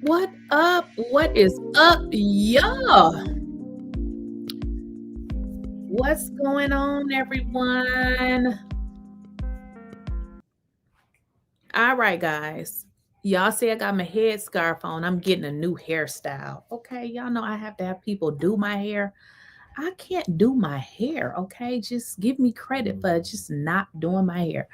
What up? What is up, y'all? What's going on, everyone? All right, guys. Y'all see I got my headscarf on. I'm getting a new hairstyle. Okay, y'all know I have to have people do my hair. I can't do my hair, okay? Just give me credit for just not doing my hair.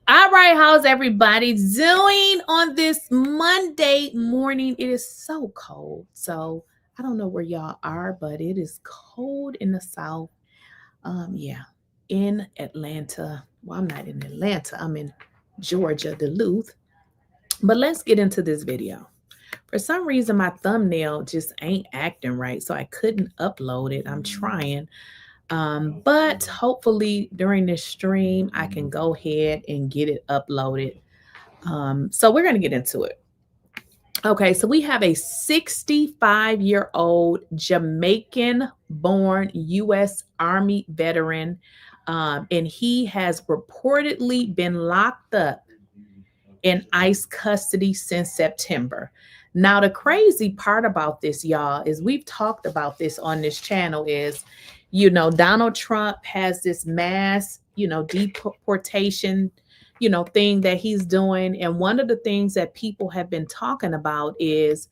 All right, how's everybody doing on this Monday morning? It is so cold. So I don't know where y'all are, but it is cold in the South. Yeah, in Atlanta. Well, I'm not in Atlanta. I'm in Georgia, Duluth. But let's get into this video. For some reason, my thumbnail just ain't acting right, so I couldn't upload it. I'm trying. But hopefully during this stream, I can go ahead and get it uploaded. So we're going to get into it. Okay, so we have a 65-year-old Jamaican-born U.S. Army veteran, and he has reportedly been locked up in ICE custody since September. Now, the crazy part about this, y'all, is we've talked about this on this channel is, Donald Trump has this mass, deportation, thing that he's doing. And one of the things that people have been talking about is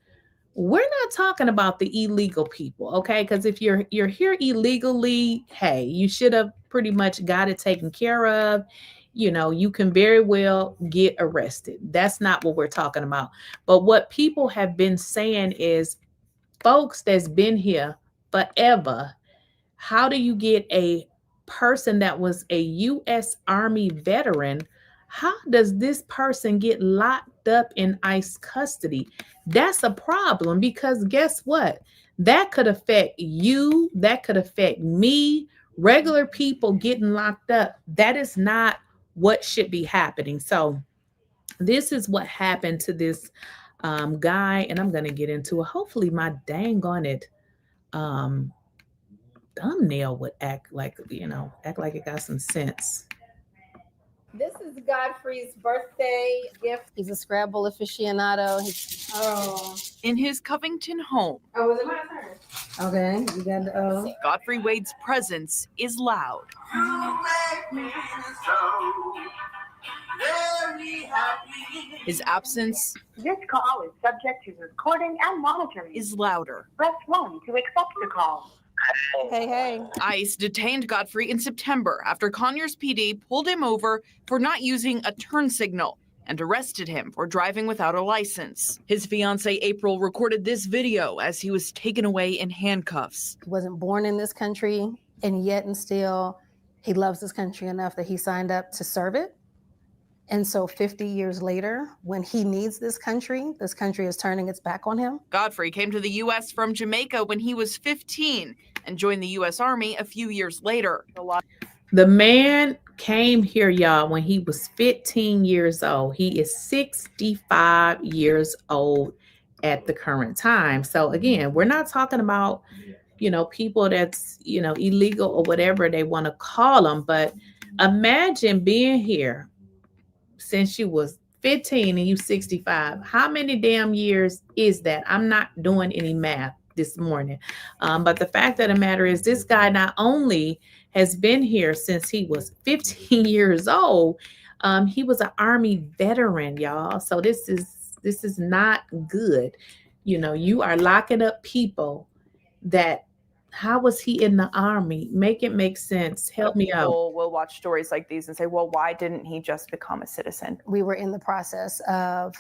we're not talking about the illegal people, okay? Because if you're here illegally, hey, you should have pretty much got it taken care of. You can very well get arrested. That's not what we're talking about. But what people have been saying is, folks that's been here forever, how do you get a person that was a U.S. Army veteran? How does this person get locked up in ICE custody? That's a problem because guess what? That could affect you. That could affect me. Regular people getting locked up. That is not what should be happening. So this is what happened to this guy, and I'm going to get into it. Hopefully my dang on it thumbnail would act like it got some sense. This is Godfrey's birthday gift. He's a Scrabble aficionado. In his Covington home. Oh, was it my turn? Okay, you got the Godfrey Wade's presence is loud. His absence This call is subject to recording and monitoring. is louder. Press 1 to accept the call. Hey. ICE detained Godfrey in September after Conyers PD pulled him over for not using a turn signal and arrested him for driving without a license. His fiancée April recorded this video as he was taken away in handcuffs. He wasn't born in this country, and yet and still he loves this country enough that he signed up to serve it. And so 50 years later, when he needs this country is turning its back on him. Godfrey came to the U.S. from Jamaica when he was 15 and joined the U.S. Army a few years later. The man came here, y'all, when he was 15 years old. He is 65 years old at the current time. So again, we're not talking about, people that's, illegal or whatever they want to call them. But imagine being here since you was 15 and you 65. How many damn years is that? I'm not doing any math this morning. But the fact of the matter is this guy not only has been here since he was 15 years old, he was an Army veteran, y'all. So this is not good. You are locking up people that, how was he in the Army? Make it make sense. Help me out. People will watch stories like these and say, well, why didn't he just become a citizen? We were in the process of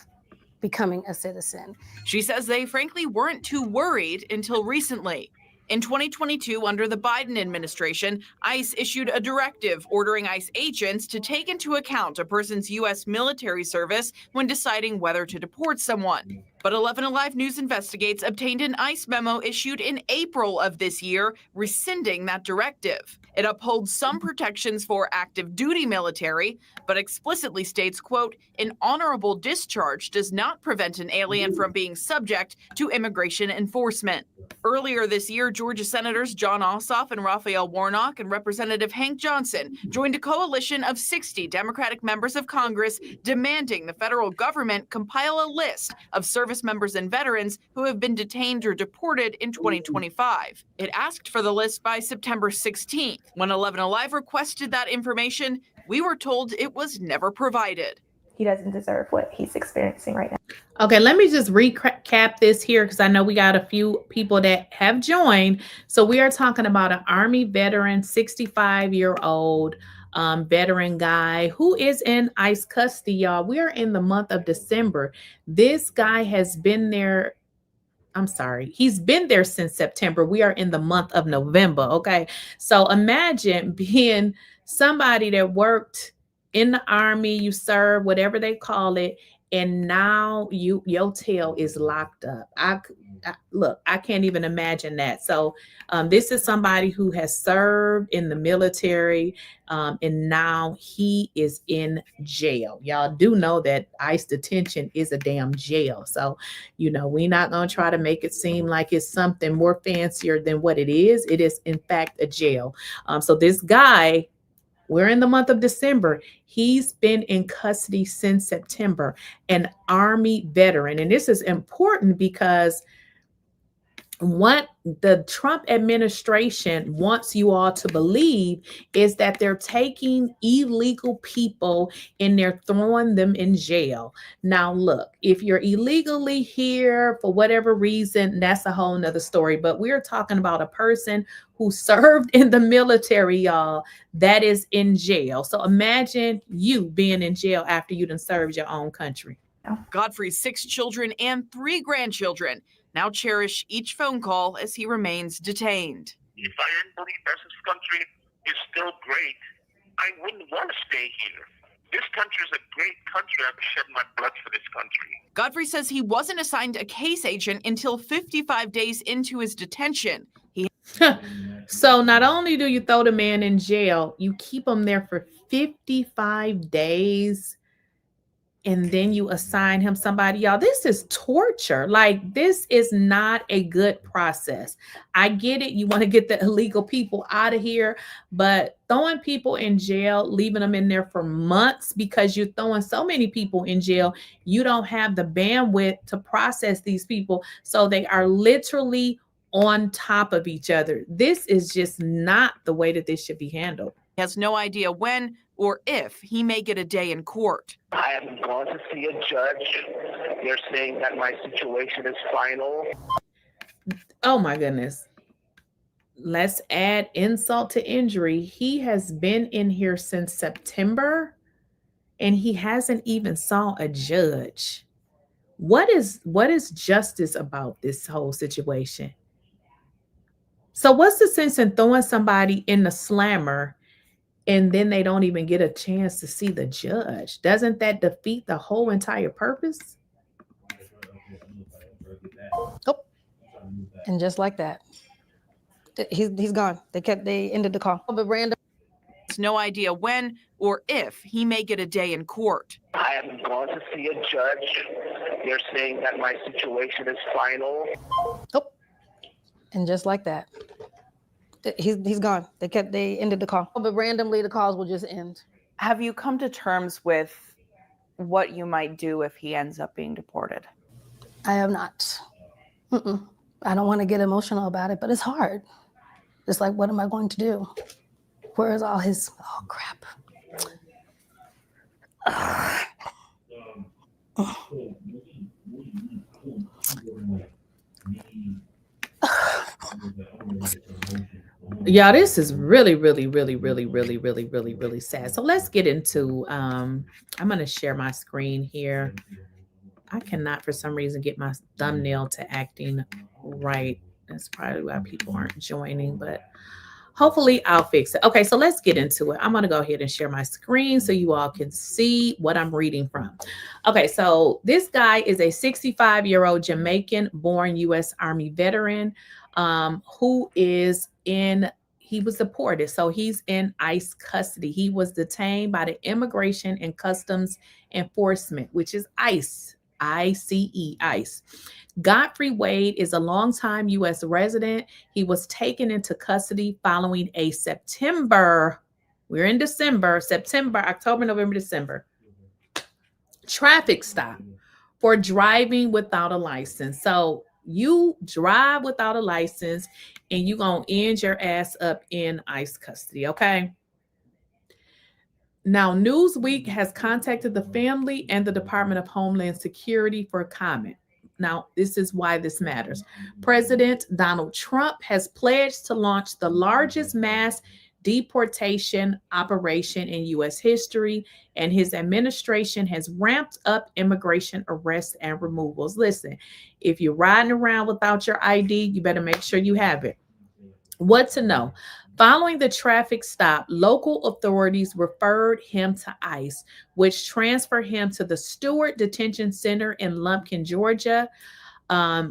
becoming a citizen. She says they frankly weren't too worried until recently. In 2022, under the Biden administration, ICE issued a directive ordering ICE agents to take into account a person's U.S. military service when deciding whether to deport someone. But 11 Alive News Investigates obtained an ICE memo issued in April of this year, rescinding that directive. It upholds some protections for active duty military, but explicitly states, quote, an honorable discharge does not prevent an alien from being subject to immigration enforcement. Earlier this year, Georgia Senators John Ossoff and Raphael Warnock and Representative Hank Johnson joined a coalition of 60 Democratic members of Congress demanding the federal government compile a list of service service members and veterans who have been detained or deported in 2025. It asked for the list by September 16th. When 11 Alive requested that information, we were told it was never provided. He doesn't deserve what he's experiencing right now. Okay, let me just recap this here because I know we got a few people that have joined. So we are talking about an Army veteran, 65-year-old veteran guy who is in ICE custody, y'all. We are in the month of December. This guy has been there. I'm sorry. He's been there since September. We are in the month of November. Okay. So imagine being somebody that worked in the Army, you serve, whatever they call it, and now your tail is locked up. Look, I can't even imagine that. So this is somebody who has served in the military, and now he is in jail. Y'all do know that ICE detention is a damn jail. So, we're not going to try to make it seem like it's something more fancier than what it is. It is, in fact, a jail. So this guy, we're in the month of December. He's been in custody since September, an Army veteran. And this is important because what the Trump administration wants you all to believe is that they're taking illegal people and they're throwing them in jail. Now, look, if you're illegally here for whatever reason, that's a whole nother story. But we're talking about a person who served in the military, y'all, that is in jail. So imagine you being in jail after you done served your own country. Godfrey's 6 children and 3 grandchildren now cherish each phone call as he remains detained. If I didn't believe this country is still great, I wouldn't want to stay here. This country is a great country. I've shed my blood for this country. Godfrey says he wasn't assigned a case agent until 55 days into his detention. So not only do you throw the man in jail, you keep him there for 55 days. And then you assign him somebody. Y'all, this is torture. Like, this is not a good process. I get it. You want to get the illegal people out of here, but throwing people in jail, leaving them in there for months because you're throwing so many people in jail, you don't have the bandwidth to process these people. So they are literally on top of each other. This is just not the way that this should be handled. He has no idea when or if he may get a day in court. I haven't gone to see a judge. They're saying that my situation is final. Oh my goodness. Let's add insult to injury. He has been in here since September and he hasn't even saw a judge. What is justice about this whole situation? So what's the sense in throwing somebody in the slammer and then they don't even get a chance to see the judge? Doesn't that defeat the whole entire purpose? Oh, and just like that, he's gone. They ended the call. But random. Has no idea when or if he may get a day in court. I haven't gone to see a judge. They're saying that my situation is final. Oh, and just like that, he's gone. They ended the call. But randomly, the calls will just end. Have you come to terms with what you might do if he ends up being deported? I have not. I don't want to get emotional about it, but it's hard. It's like, what am I going to do? Where is all his, oh crap. Yeah, this is really, really, really, really, really, really, really, really sad. So let's get into, I'm going to share my screen here. I cannot, for some reason, get my thumbnail to acting right. That's probably why people aren't joining, but hopefully I'll fix it. Okay, so let's get into it. I'm going to go ahead and share my screen so you all can see what I'm reading from. Okay, so this guy is a 65-year-old Jamaican-born U.S. Army veteran who is he was deported. So he's in ICE custody. He was detained by the Immigration and Customs Enforcement, which is ICE, I-C-E, ICE. Godfrey Wade is a longtime U.S. resident. He was taken into custody following a September, October, November, December, traffic stop for driving without a license. So you drive without a license and you're going to end your ass up in ICE custody, okay? Now, Newsweek has contacted the family and the Department of Homeland Security for comment. Now, this is why this matters. President Donald Trump has pledged to launch the largest mass deportation operation in U.S. history, and his administration has ramped up immigration arrests and removals. Listen, if you're riding around without your ID, you better make sure you have it. What to know? Following the traffic stop, local authorities referred him to ICE, which transferred him to the Stewart Detention Center in Lumpkin, Georgia.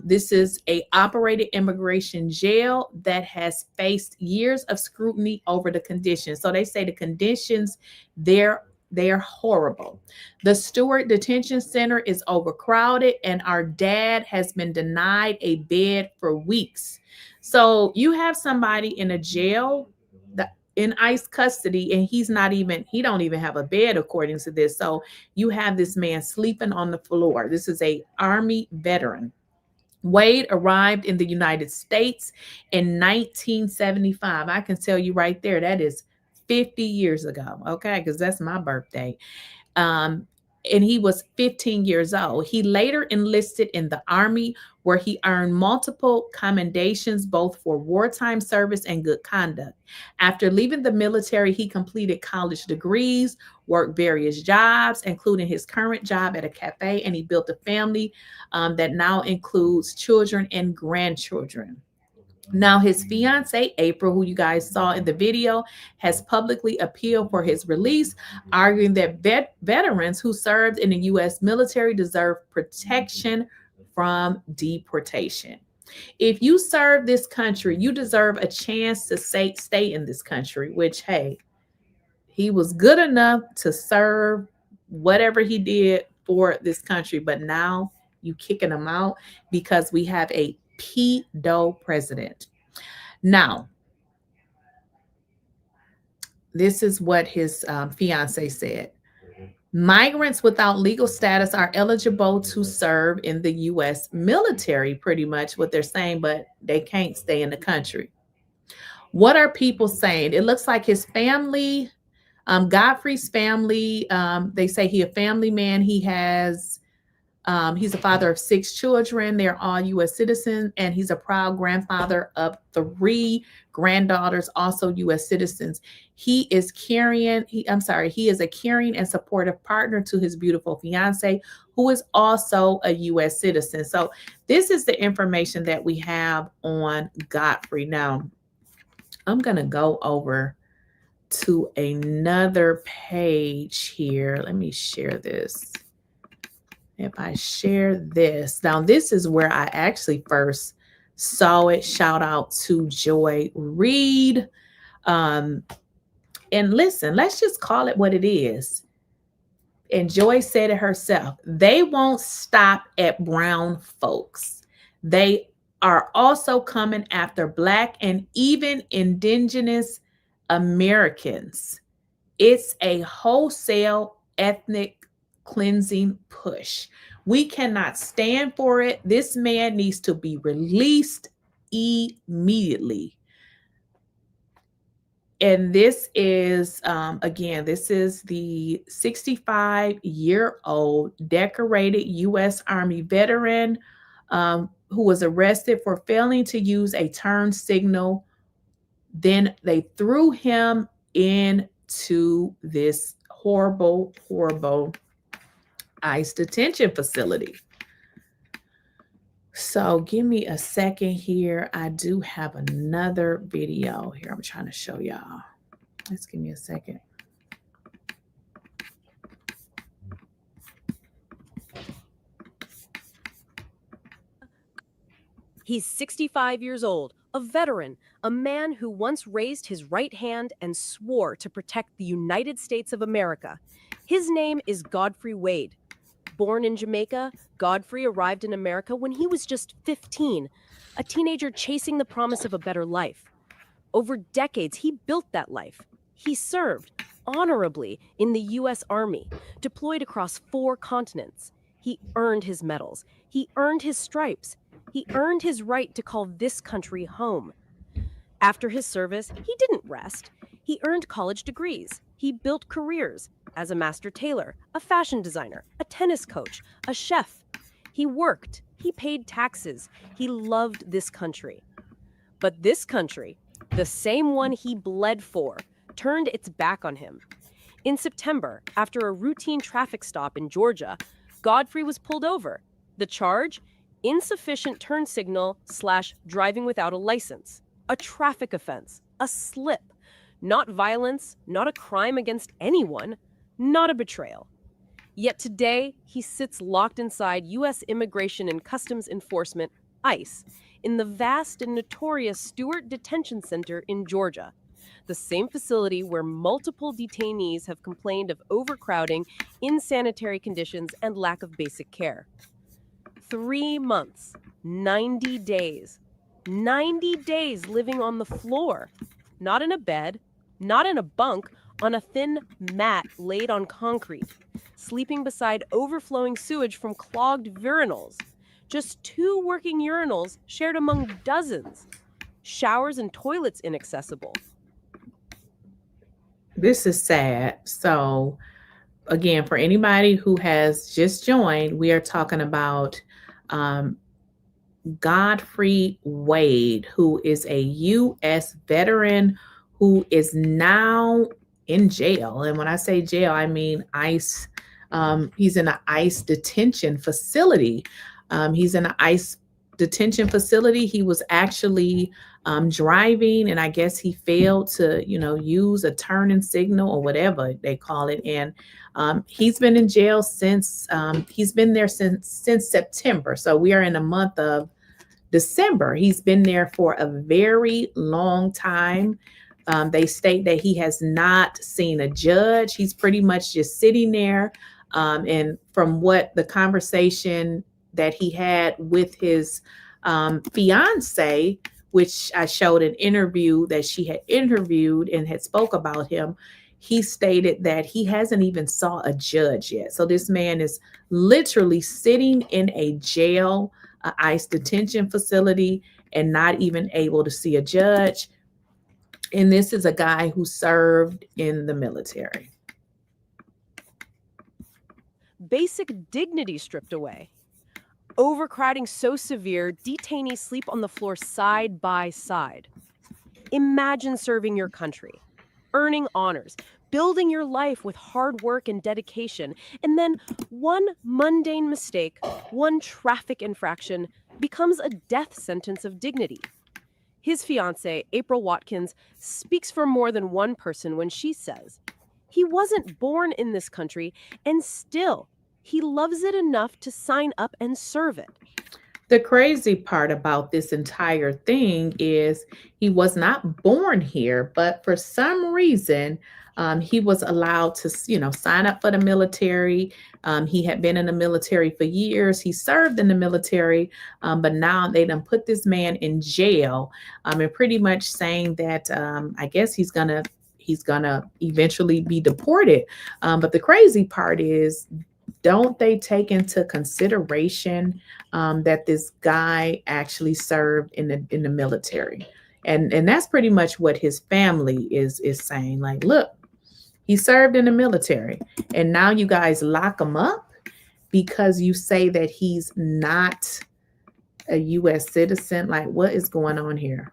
This is a operated immigration jail that has faced years of scrutiny over the conditions. So they say the conditions there, they're horrible. The Stewart Detention Center is overcrowded, and our dad has been denied a bed for weeks. So you have somebody in a jail in ICE custody, and he don't even have a bed according to this. So you have this man sleeping on the floor. This is a Army veteran. Wade arrived in the United States in 1975. I can tell you right there, that is 50 years ago, okay? Because that's my birthday. And he was 15 years old. He later enlisted in the Army, where he earned multiple commendations, both for wartime service and good conduct. After leaving the military, he completed college degrees, worked various jobs, including his current job at a cafe, and he built a family that now includes children and grandchildren. Now, his fiancee, April, who you guys saw in the video, has publicly appealed for his release, arguing that veterans who served in the U.S. military deserve protection from deportation. If you serve this country, you deserve a chance to stay in this country, which, hey, he was good enough to serve whatever he did for this country, but now you kicking him out because we have a pedo president. Now, this is what his fiance said. Migrants without legal status are eligible to serve in the U.S. military, pretty much what they're saying, but they can't stay in the country. What are people saying? It looks like his family, Godfrey's family, they say he's a family man. He's a father of 6 children. They're all U.S. citizens, and he's a proud grandfather of 3 granddaughters, also U.S. citizens. He is a caring and supportive partner to his beautiful fiance, who is also a U.S. citizen. So this is the information that we have on Godfrey. Now, I'm going to go over to another page here. Let me share this. If I share this, now this is where I actually first saw it. Shout out to Joy Reid. And listen, let's just call it what it is. And Joy said it herself. They won't stop at brown folks. They are also coming after Black and even Indigenous Americans. It's a wholesale ethnic cleansing push. We cannot stand for it. This man needs to be released immediately. And this is, again, this is the 65-year-old decorated U.S. Army veteran who was arrested for failing to use a turn signal. Then they threw him into this horrible, horrible ICE detention facility. So give me a second here. I do have another video here I'm trying to show y'all. Let's give me a second. He's 65 years old, a veteran, a man who once raised his right hand and swore to protect the United States of America. His name is Godfrey Wade. Born in Jamaica, Godfrey arrived in America when he was just 15, a teenager chasing the promise of a better life. Over decades, he built that life. He served honorably in the U.S. Army, deployed across 4 continents. He earned his medals. He earned his stripes. He earned his right to call this country home. After his service, he didn't rest. He earned college degrees. He built careers as a master tailor, a fashion designer, a tennis coach, a chef. He worked. He paid taxes. He loved this country. But this country, the same one he bled for, turned its back on him. In September, after a routine traffic stop in Georgia, Godfrey was pulled over. The charge? Insufficient turn signal / driving without a license. A traffic offense. A slip. Not violence, not a crime against anyone, not a betrayal. Yet today, he sits locked inside U.S. Immigration and Customs Enforcement, ICE, in the vast and notorious Stewart Detention Center in Georgia, the same facility where multiple detainees have complained of overcrowding, insanitary conditions, and lack of basic care. 3 months, 90 days. 90 days living on the floor, not in a bed, not in a bunk, on a thin mat laid on concrete, sleeping beside overflowing sewage from clogged urinals. Just 2 working urinals shared among dozens. Showers and toilets inaccessible. This is sad. So, again, for anybody who has just joined, we are talking about Godfrey Wade, who is a U.S. veteran who is now in jail. And when I say jail, I mean ICE. He's in an ICE detention facility. He's in an ICE detention facility. He was actually driving, and I guess he failed to, use a turning signal or whatever they call it. And he's been in jail since he's been there since September. So we are in the month of December. He's been there for a very long time. They state that he has not seen a judge. He's pretty much just sitting there. And from what the conversation that he had with his fiance, which I showed an interview that she had interviewed and had spoke about him, he stated that he hasn't even saw a judge yet. So this man is literally sitting in a jail, ICE detention facility, and not even able to see a judge. And this is a guy who served in the military. Basic dignity stripped away. Overcrowding so severe, detainees sleep on the floor side by side. Imagine serving your country, earning honors, building your life with hard work and dedication, and then one mundane mistake, one traffic infraction becomes a death sentence of dignity. His fiancée, April Watkins, speaks for more than one person when she says, he wasn't born in this country, and still, he loves it enough to sign up and serve it. The crazy part about this entire thing is he was not born here, but for some reason, he was allowed to, sign up for the military. He had been in the military for years. He served in the military, but now they done put this man in jail, and pretty much saying that I guess he's gonna eventually be deported. But the crazy part is, don't they take into consideration that this guy actually served in the military? And that's pretty much what his family is saying. Like, look, he served in the military, and now you guys lock him up because you say that he's not a U.S. citizen. Like, what is going on here?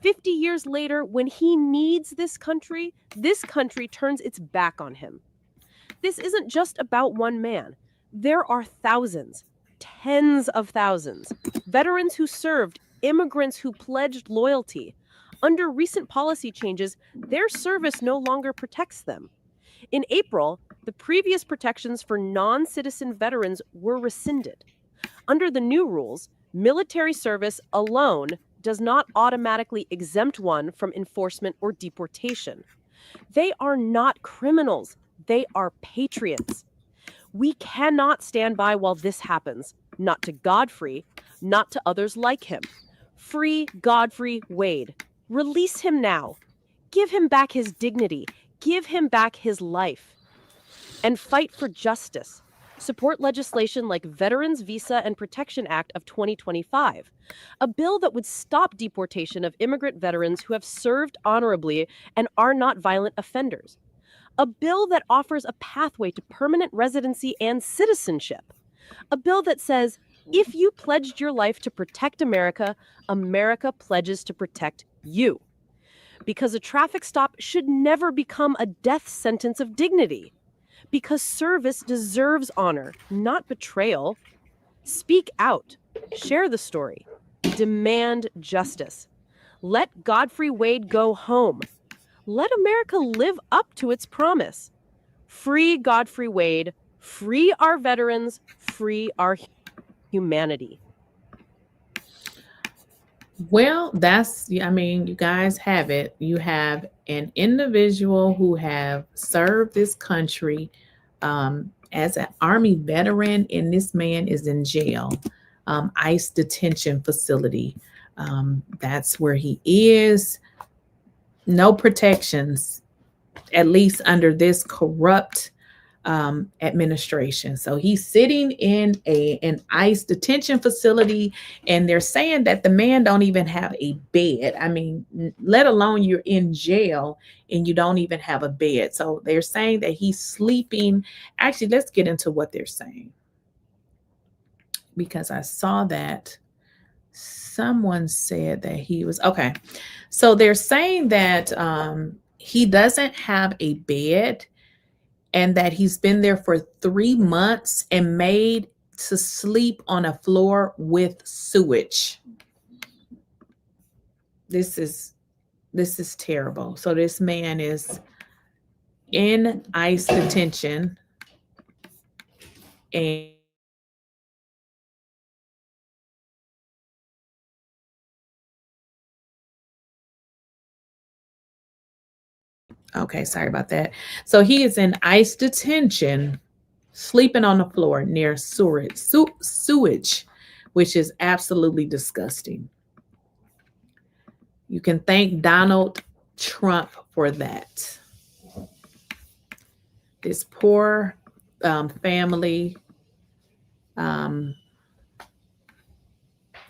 50 years later, when he needs this country turns its back on him. This isn't just about one man. There are thousands, tens of thousands, veterans who served, immigrants who pledged loyalty. Under recent policy changes, their service no longer protects them. In April, the previous protections for non-citizen veterans were rescinded. Under the new rules, military service alone does not automatically exempt one from enforcement or deportation. They are not criminals. They are patriots. We cannot stand by while this happens, not to Godfrey, not to others like him. Free Godfrey Wade. Release him now. Give him back his dignity. Give him back his life. And fight for justice support legislation like Veterans Visa and Protection Act of 2025, a bill that would stop deportation of immigrant veterans who have served honorably and are not violent offenders. A bill that offers a pathway to permanent residency and citizenship. A bill that says, if you pledged your life to protect America, America pledges to protect you. Because a traffic stop should never become a death sentence of dignity. Because service deserves honor, not betrayal. Speak out. Share the story. Demand justice. Let Godfrey Wade go home. Let America live up to its promise. Free Godfrey Wade. Free our veterans. Free our humanity. Well, I mean, you guys have it. You have an individual who have served this country as an Army veteran, and this man is in jail, ICE detention facility. That's where he is. No protections, at least under this corrupt administration. So he's sitting in an ICE detention facility, and they're saying that the man don't even have a bed. I mean, let alone you're in jail and you don't even have a bed. So they're saying that he's sleeping. Actually, let's get into what they're saying, because I saw that someone said that he was okay. So they're saying that he doesn't have a bed, and that he's been there for 3 months and made to sleep on a floor with sewage. This is terrible. So this man is in ICE detention, and okay, sorry about that. So he is in ICE detention, sleeping on the floor near sewage, which is absolutely disgusting. You can thank Donald Trump for that. This poor family.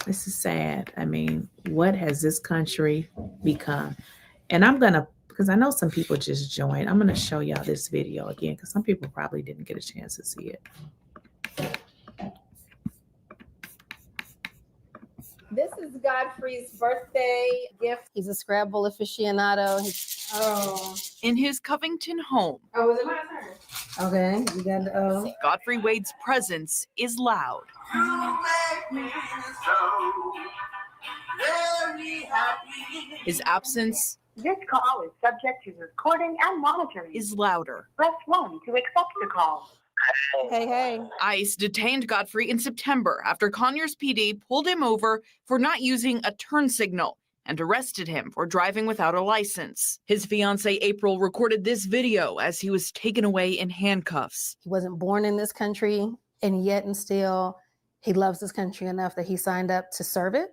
This is sad. I mean, what has this country become? And because I know some people just joined, I'm going to show y'all this video again, because some people probably didn't get a chance to see it. This is Godfrey's birthday gift. He's a Scrabble aficionado. In his Covington home, Oh, is it my turn? Okay, you got the O. Godfrey Wade's presence is loud. His absence This call is subject to recording and monitoring. is louder. Press 1 to accept the call. Hey. ICE detained Godfrey in September after Conyers PD pulled him over for not using a turn signal and arrested him for driving without a license. His fiancée April recorded this video as he was taken away in handcuffs. He wasn't born in this country, and yet and still he loves this country enough that he signed up to serve it.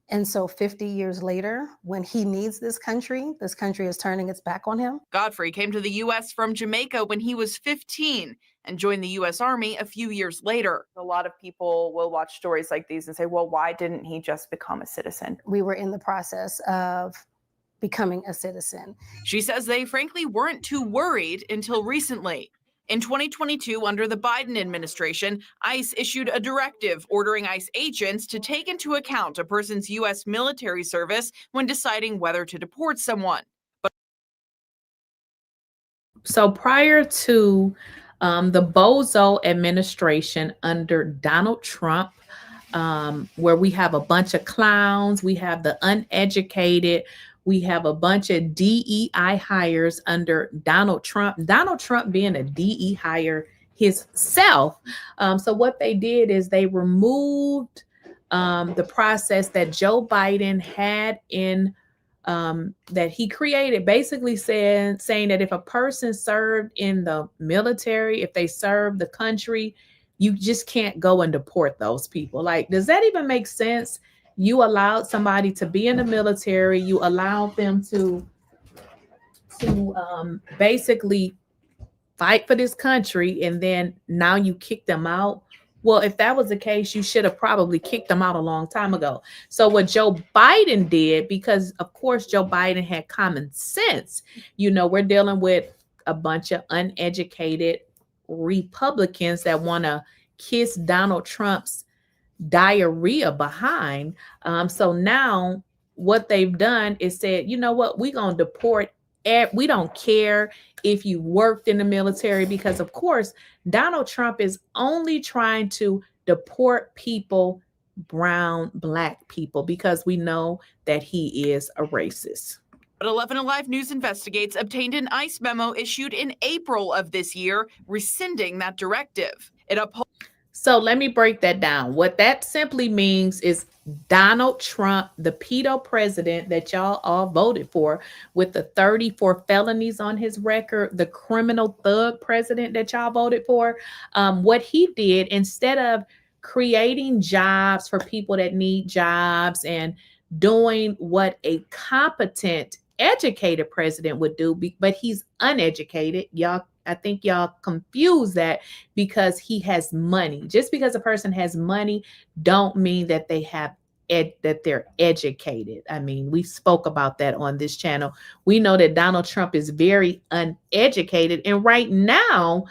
And so 50 years later, when he needs this country is turning its back on him. Godfrey came to the U.S. from Jamaica when he was 15 and joined the U.S. Army a few years later. A lot of people will watch stories like these and say, well, why didn't he just become a citizen? We were in the process of becoming a citizen. She says they frankly weren't too worried until recently. In 2022, under the Biden administration, ICE issued a directive ordering ICE agents to take into account a person's U.S. military service when deciding whether to deport someone. So prior to the Bozo administration under Donald Trump, where we have a bunch of clowns, we have the uneducated, we have a bunch of DEI hires under Donald Trump being a DE hire himself. So what they did is they removed the process that Joe Biden had in that he created, basically saying that if a person served in the military, if they served the country, you just can't go and deport those people. Like, does that even make sense? You allowed somebody to be in the military, you allowed them to basically fight for this country, and then now you kick them out. Well, if that was the case, you should have probably kicked them out a long time ago. So what Joe Biden did, because of course Joe Biden had common sense, we're dealing with a bunch of uneducated Republicans that want to kiss Donald Trump's diarrhea behind. So now what they've done is said, you know what, we're going to deport. We don't care if you worked in the military, because of course Donald Trump is only trying to deport people, brown, black people, because we know that he is a racist. But 11 Alive News Investigates obtained an ICE memo issued in April of this year, rescinding that directive. It upholds. So let me break that down. What that simply means is Donald Trump, the pedo president that y'all all voted for, with the 34 felonies on his record, the criminal thug president that y'all voted for, what he did, instead of creating jobs for people that need jobs and doing what a competent, educated president would do, but he's uneducated. I think y'all confuse that, because he has money. Just because a person has money don't mean that they have that they're educated. I mean, we spoke about that on this channel. We know that Donald Trump is very uneducated. And right now,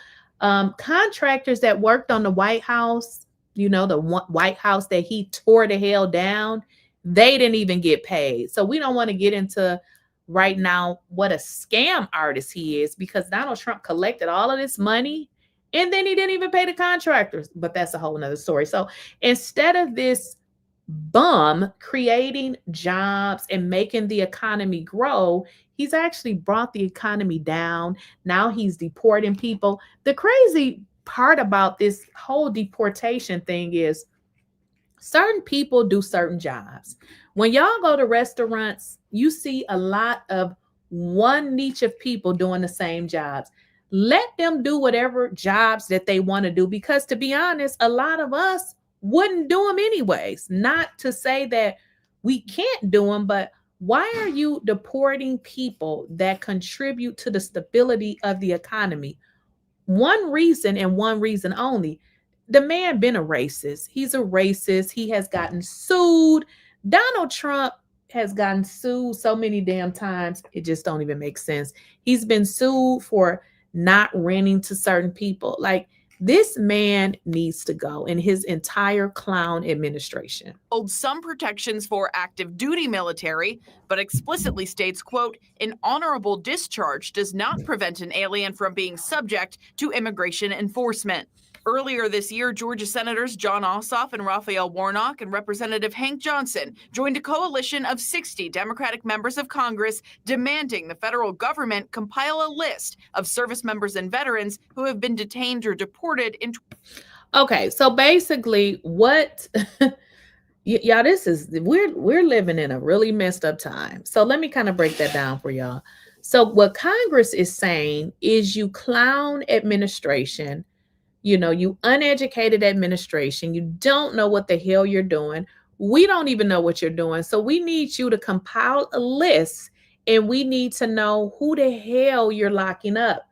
contractors that worked on the White House, the White House that he tore the hell down, they didn't even get paid. So we don't want to get into right now what a scam artist he is, because Donald Trump collected all of this money and then he didn't even pay the contractors. But that's a whole nother story. So instead of this bum creating jobs and making the economy grow, he's actually brought the economy down. Now he's deporting people. The crazy part about this whole deportation thing is certain people do certain jobs. When y'all go to restaurants, you see a lot of one niche of people doing the same jobs. Let them do whatever jobs that they want to do, because to be honest, a lot of us wouldn't do them anyways. Not to say that we can't do them, but why are you deporting people that contribute to the stability of the economy? One reason, and one reason only: the man been a racist. He's a racist. He has gotten sued. Donald Trump has gotten sued so many damn times, it just don't even make sense. He's been sued for not renting to certain people. Like, this man needs to go, and his entire clown administration. Holds some protections for active duty military, but explicitly states, quote, an honorable discharge does not prevent an alien from being subject to immigration enforcement. Earlier this year, Georgia Senators John Ossoff and Raphael Warnock and Representative Hank Johnson joined a coalition of 60 Democratic members of Congress demanding the federal government compile a list of service members and veterans who have been detained or deported in. Okay, so basically what y'all, this is, we're living in a really messed up time. So let me kind of break that down for y'all. So what Congress is saying is, you clown administration, you uneducated administration, you don't know what the hell you're doing. We don't even know what you're doing. So we need you to compile a list, and we need to know who the hell you're locking up.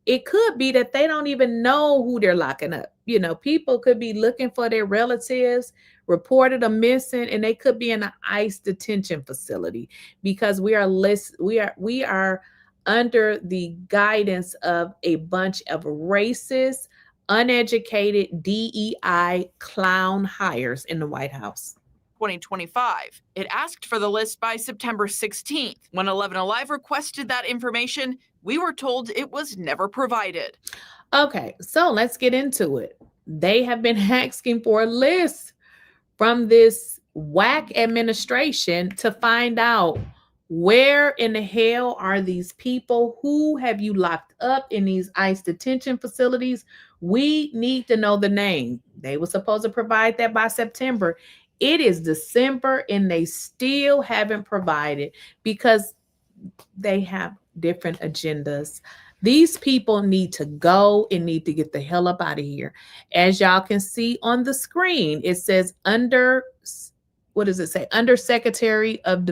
It could be that they don't even know who they're locking up. People could be looking for their relatives, reported them missing, and they could be in an ICE detention facility, because we are under the guidance of a bunch of racist, uneducated DEI clown hires in the White House. 2025. It asked for the list by September 16th. When 11 Alive requested that information, we were told it was never provided. Okay, so let's get into it. They have been asking for a list from this whack administration to find out, where in the hell are these people? Who have you locked up in these ICE detention facilities? We need to know the name. They were supposed to provide that by September. It is December and they still haven't provided, because they have different agendas. These people need to go and need to get the hell up out of here. As y'all can see on the screen, it says Under Secretary of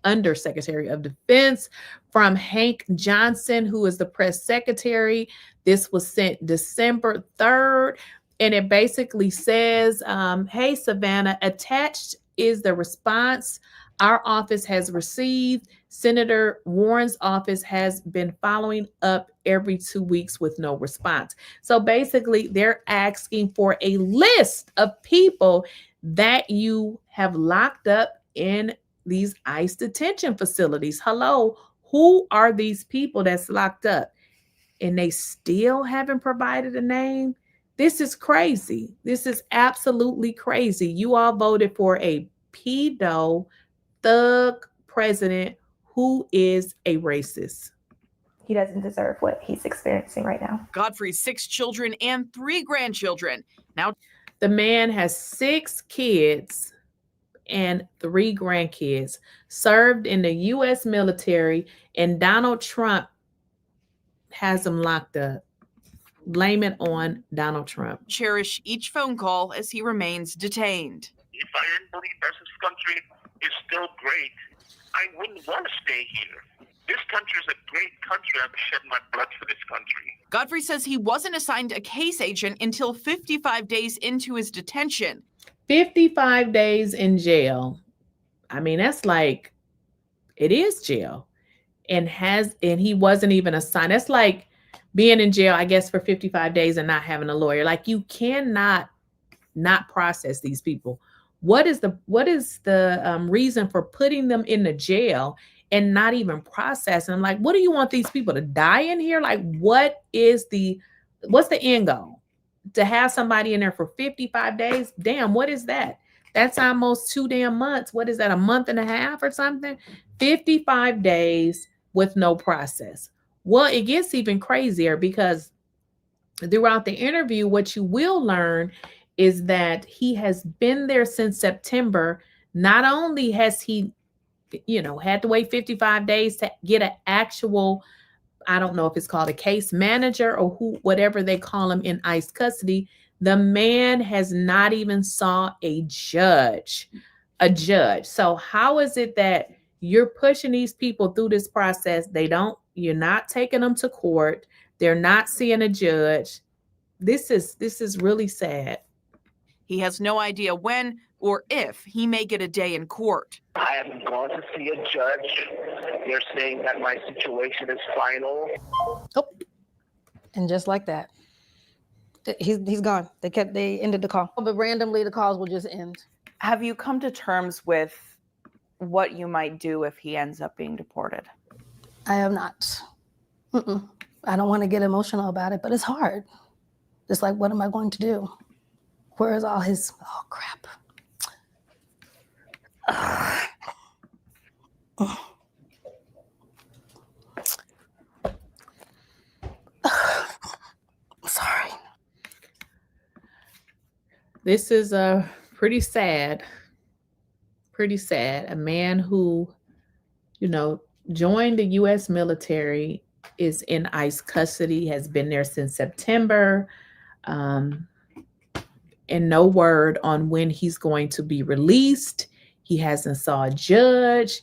Undersecretary of Defense, from Hank Johnson, who is the press secretary. This was sent December 3rd. And it basically says, hey, Savannah, attached is the response our office has received. Senator Warren's office has been following up every 2 weeks with no response. So basically, they're asking for a list of people that you have locked up in these ICE detention facilities. Hello, who are these people that's locked up? And they still haven't provided a name. This is crazy. This is absolutely crazy. You all voted for a pedo thug president who is a racist. He doesn't deserve what he's experiencing right now. Godfrey's 6 children and 3 grandchildren. Now, the man has 6 kids and 3 grandkids, served in the U.S. military, and Donald Trump has him locked up. Blame it on Donald Trump. Cherish each phone call as he remains detained. If I didn't believe that this country is still great, I wouldn't want to stay here. This country is a great country. I've shed my blood for this country. Godfrey says he wasn't assigned a case agent until 55 days into his detention. 55 days in jail. I mean, that's like, it is jail. And he wasn't even assigned. That's like being in jail, I guess, for 55 days and not having a lawyer. Like, you cannot not process these people. What is the reason for putting them in the jail and not even processing them? Like, what do you want these people to die in here? Like, what's the end goal? To have somebody in there for 55 days? Damn, what is that? That's almost 2 damn months. What is that, a month and a half or something? 55 days with no process. Well, it gets even crazier, because throughout the interview, what you will learn is that he has been there since September. Not only has he, had to wait 55 days to get an actual, I don't know if it's called a case manager or whatever they call him in ICE custody, the man has not even saw a judge. So how is it that you're pushing these people through this process? You're not taking them to court. They're not seeing a judge. This is really sad. He has no idea when or if he may get a day in court. I haven't gone to see a judge. They're saying that my situation is final. Oh, and just like that, he's gone. They ended the call. But randomly, the calls will just end. Have you come to terms with what you might do if he ends up being deported? I have not. I don't want to get emotional about it, but it's hard. It's like, what am I going to do? Where is all his, oh crap. Sorry. This is pretty sad. A man who, joined the U.S. military, is in ICE custody, has been there since September, and no word on when he's going to be released. He hasn't saw a judge.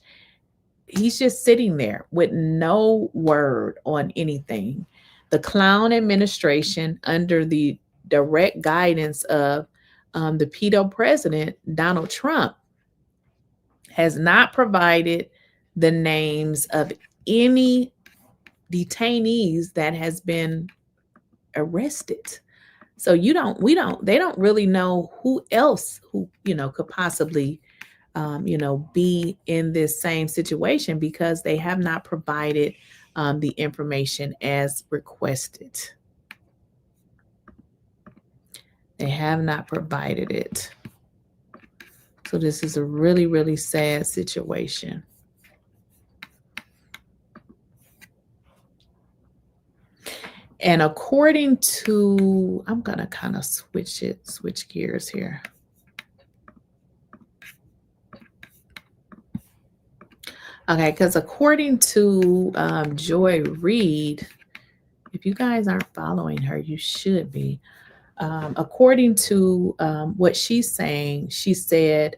He's just sitting there with no word on anything. The clown administration, under the direct guidance of the pedo president, Donald Trump, has not provided the names of any detainees that has been arrested. So they don't really know who else could possibly, be in this same situation, because they have not provided the information as requested. They have not provided it. So this is a really, really sad situation. And according to, I'm going to kind of switch gears here. Okay, because according to Joy Reid, if you guys aren't following her, you should be. According to what she's saying, she said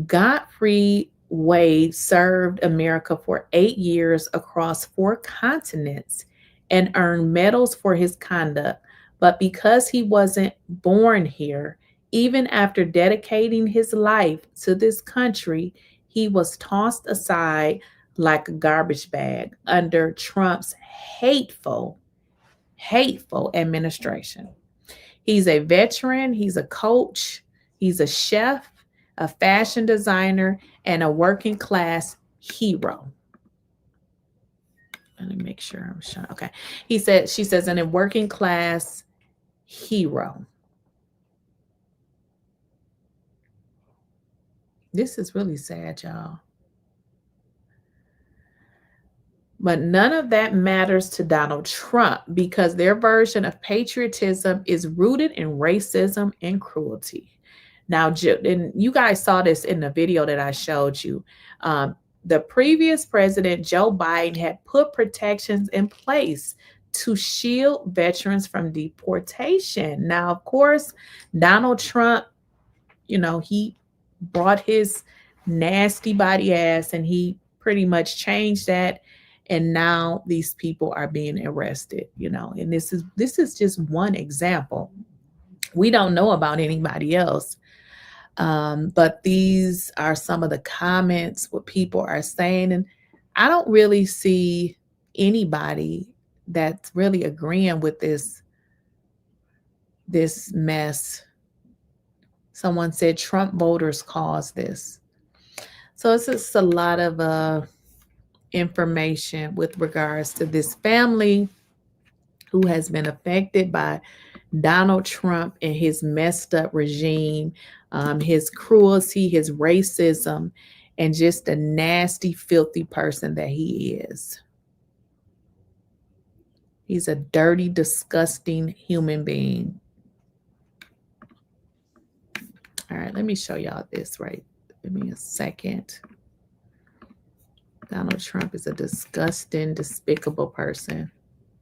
Godfrey Wade served America for 8 years across 4 continents and earned medals for his conduct. But because he wasn't born here, even after dedicating his life to this country, he was tossed aside like a garbage bag under Trump's hateful administration. He's a veteran, he's a coach, he's a chef, a fashion designer, and a working class hero. Let me make sure I'm sure. Okay. She says, and a working class hero. This is really sad, y'all. But none of that matters to Donald Trump because their version of patriotism is rooted in racism and cruelty. Now, and you guys saw this in the video that I showed you. The previous president, Joe Biden, had put protections in place to shield veterans from deportation. Now, of course, Donald Trump, he brought his nasty body ass and he pretty much changed that. And now these people are being arrested, and this is just one example. We don't know about anybody else. But these are some of the comments, what people are saying. And I don't really see anybody that's really agreeing with this mess. Someone said Trump voters caused this. So it's just a lot of information with regards to this family who has been affected by Donald Trump and his messed up regime, his cruelty, his racism, and just a nasty, filthy person that he is. He's a dirty, disgusting human being. All right, let me show y'all this right. Give me a second. Donald Trump is a disgusting, despicable person.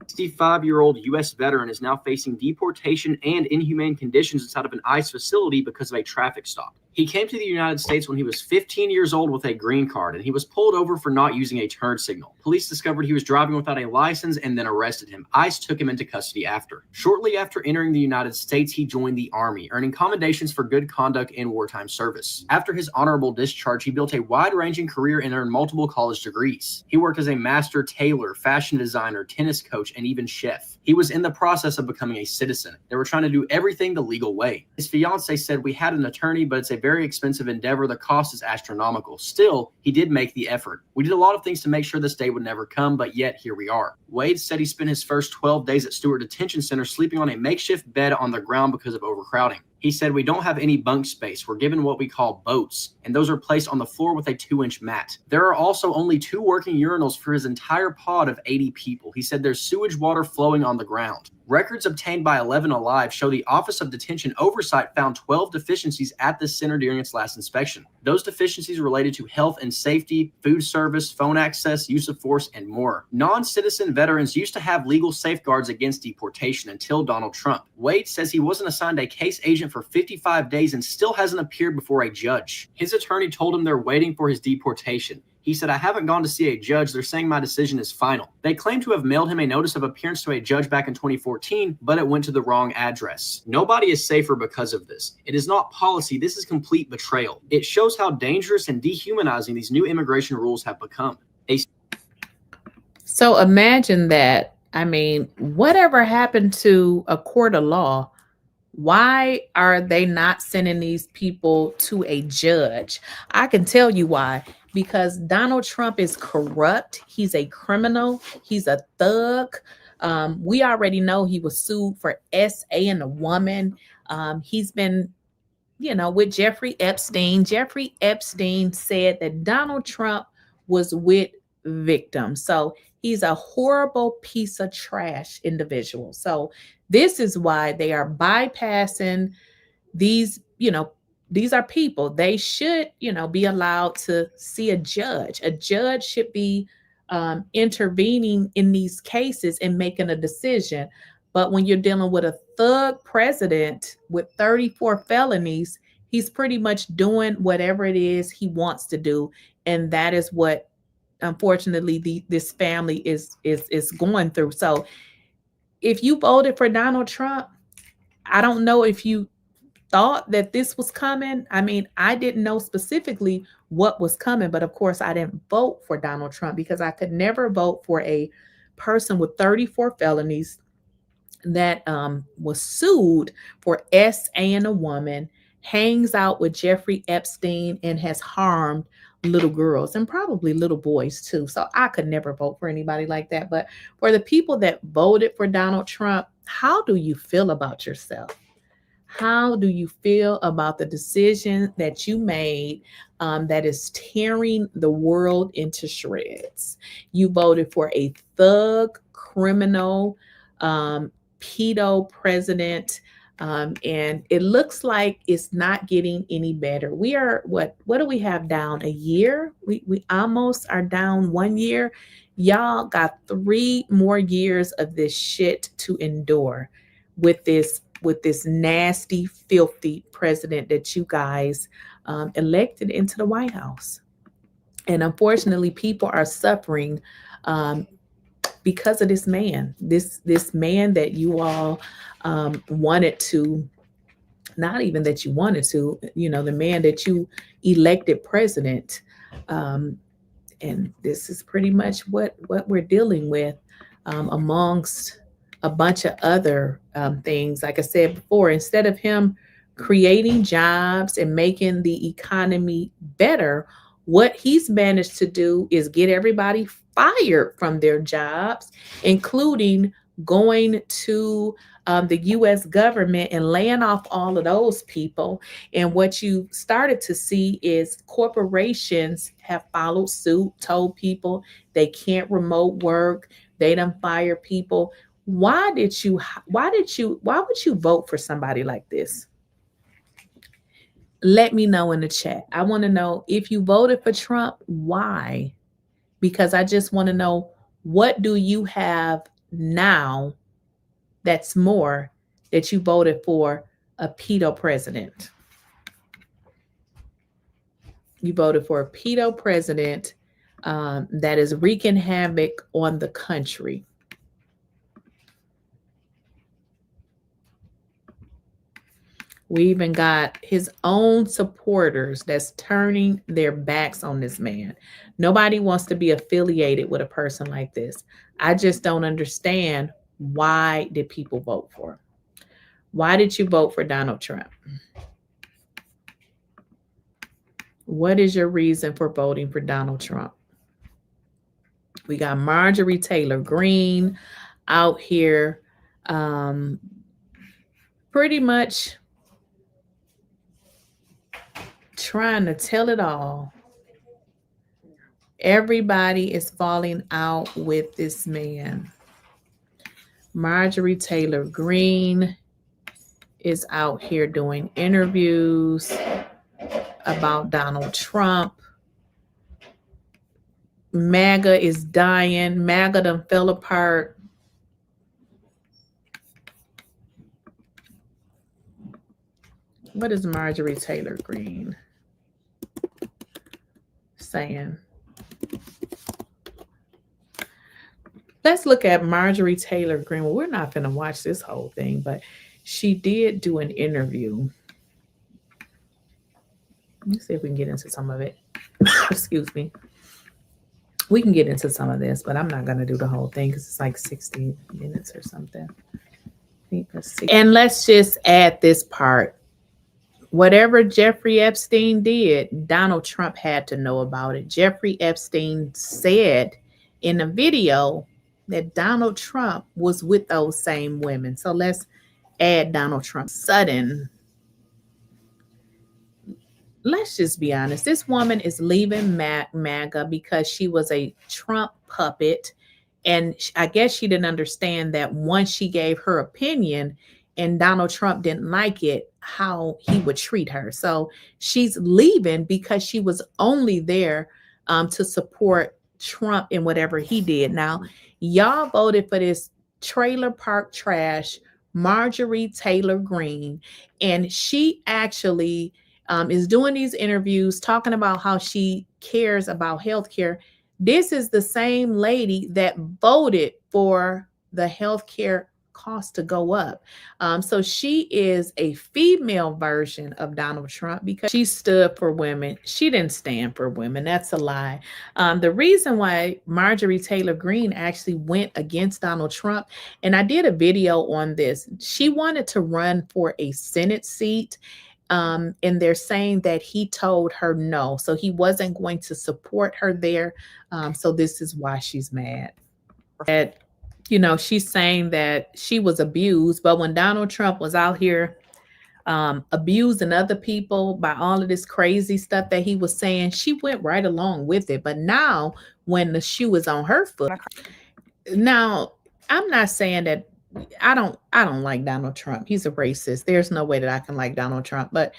65-year-old U.S. veteran is now facing deportation and inhumane conditions inside of an ICE facility because of a traffic stop. He came to the United States when he was 15 years old with a green card, and he was pulled over for not using a turn signal. Police discovered he was driving without a license and then arrested him. ICE took him into custody after. Shortly after entering the United States, he joined the Army, earning commendations for good conduct in wartime service. After his honorable discharge, he built a wide-ranging career and earned multiple college degrees. He worked as a master tailor, fashion designer, tennis coach, and even chef. He was in the process of becoming a citizen. They were trying to do everything the legal way. His fiance said, "We had an attorney, but it's a very expensive endeavor. The cost is astronomical. Still, he did make the effort. We did a lot of things to make sure this day would never come, but yet here we are." Wade said he spent his first 12 days at Stewart Detention Center sleeping on a makeshift bed on the ground because of overcrowding. He said, "We don't have any bunk space. We're given what we call boats, and those are placed on the floor with a 2-inch mat. There are also only 2 working urinals for his entire pod of 80 people. He said there's sewage water flowing on the ground. Records obtained by 11 Alive show the Office of Detention Oversight found 12 deficiencies at this center during its last inspection. Those deficiencies related to health and safety, food service, phone access, use of force, and more. Non-citizen veterans used to have legal safeguards against deportation until Donald Trump. Wade says he wasn't assigned a case agent for 55 days and still hasn't appeared before a judge. His attorney told him they're waiting for his deportation. He said, "I haven't gone to see a judge. They're saying my decision is final." They claim to have mailed him a notice of appearance to a judge back in 2014, but it went to the wrong address. Nobody is safer because of this. It is not policy. This is complete betrayal. It shows how dangerous and dehumanizing these new immigration rules have become. So imagine that. I mean, whatever happened to a court of law? Why are they not sending these people to a judge? I can tell you why. Because Donald Trump is corrupt. He's a criminal. He's a thug. We already know he was sued for SA and a woman. He's been, with Jeffrey Epstein. Jeffrey Epstein said that Donald Trump was with victims. So he's a horrible piece of trash individual. So this is why they are bypassing these, these are people. They should, be allowed to see a judge. A judge should be intervening in these cases and making a decision. But when you're dealing with a thug president with 34 felonies, he's pretty much doing whatever it is he wants to do. And that is what, unfortunately, this family is going through. So if you voted for Donald Trump, I don't know if you thought that this was coming. I mean, I didn't know specifically what was coming, but of course I didn't vote for Donald Trump because I could never vote for a person with 34 felonies that was sued for SA-ing a woman, hangs out with Jeffrey Epstein, and has harmed little girls and probably little boys too. So I could never vote for anybody like that. But for the people that voted for Donald Trump, how do you feel about yourself? How do you feel about the decision that you made that is tearing the world into shreds? You voted for a thug, criminal, pedo president, and it looks like it's not getting any better. We are, what do we have down? A year? We almost are down 1 year. Y'all got 3 more years of this shit to endure with this nasty, filthy president that you guys elected into the White House. And unfortunately, people are suffering because of this man, this man that you all wanted to, not even that you wanted to, the man that you elected president. And this is pretty much what we're dealing with amongst a bunch of other things. Like I said before, instead of him creating jobs and making the economy better, what he's managed to do is get everybody fired from their jobs, including going to the U.S. government and laying off all of those people. And what you started to see is corporations have followed suit, told people they can't remote work, they done fire people. Why would you vote for somebody like this? Let me know in the chat. I want to know if you voted for Trump, why? Because I just want to know, what do you have now that's more that you voted for a pedo president? You voted for a pedo president that is wreaking havoc on the country. We even got his own supporters that's turning their backs on this man. Nobody wants to be affiliated with a person like this. I just don't understand, why did people vote for him? Why did you vote for Donald Trump? What is your reason for voting for Donald Trump? We got Marjorie Taylor Greene out here pretty much trying to tell it all. Everybody is falling out with this man. Marjorie Taylor Greene is out here doing interviews about Donald Trump. MAGA is dying. MAGA done fell apart. What is Marjorie Taylor Greene saying? Let's look at Marjorie Taylor Greene. Well, we're not going to watch this whole thing, but she did do an interview. Let's see if we can get into some of it. Excuse me. We can get into some of this, but I'm not going to do the whole thing because it's like 60 minutes or something. And let's just add this part. Whatever Jeffrey Epstein did, Donald Trump had to know about it. Jeffrey Epstein said in a video that Donald Trump was with those same women. So let's add Donald Trump. Sudden. Let's just be honest. This woman is leaving MAGA because she was a Trump puppet. And I guess she didn't understand that once she gave her opinion and Donald Trump didn't like it, how he would treat her. So she's leaving because she was only there to support Trump in whatever he did. Now, y'all voted for this trailer park trash, Marjorie Taylor Greene, and she actually is doing these interviews talking about how she cares about healthcare. This is the same lady that voted for the healthcare cost to go up. So she is a female version of Donald Trump because she stood for women. She didn't stand for women. That's a lie. The reason why Marjorie Taylor Greene actually went against Donald Trump, and I did a video on this, she wanted to run for a Senate seat. And they're saying that he told her no. So he wasn't going to support her there. So this is why she's mad. That, you know, she's saying that she was abused, but when Donald Trump was out here abusing other people by all of this crazy stuff that he was saying, she went right along with it. But now when the shoe is on her foot, now I'm not saying that I don't like Donald Trump. He's a racist. There's no way that I can like Donald Trump. But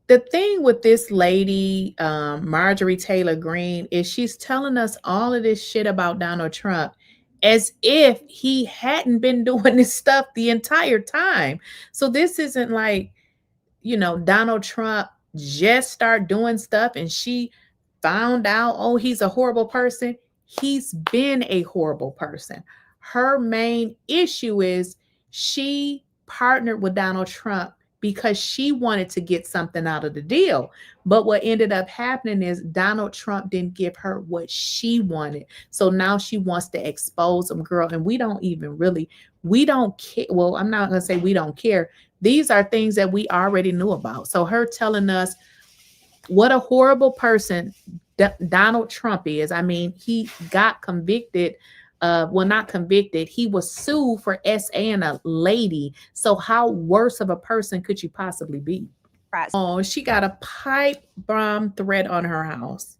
the thing with this lady, Marjorie Taylor Greene, is she's telling us all of this shit about Donald Trump as if he hadn't been doing this stuff the entire time. So this isn't like, you know, Donald Trump just started doing stuff and she found out, oh, he's a horrible person. He's been a horrible person. Her main issue is she partnered with Donald Trump because she wanted to get something out of the deal. But what ended up happening is Donald Trump didn't give her what she wanted. So now she wants to expose him, girl. And we don't care. Well, I'm not going to say we don't care. These are things that we already knew about. So her telling us what a horrible person Donald Trump is. I mean, he got convicted. Well, not convicted. He was sued for SA-ing a lady. So how worse of a person could you possibly be? Right. Oh, she got a pipe bomb threat on her house.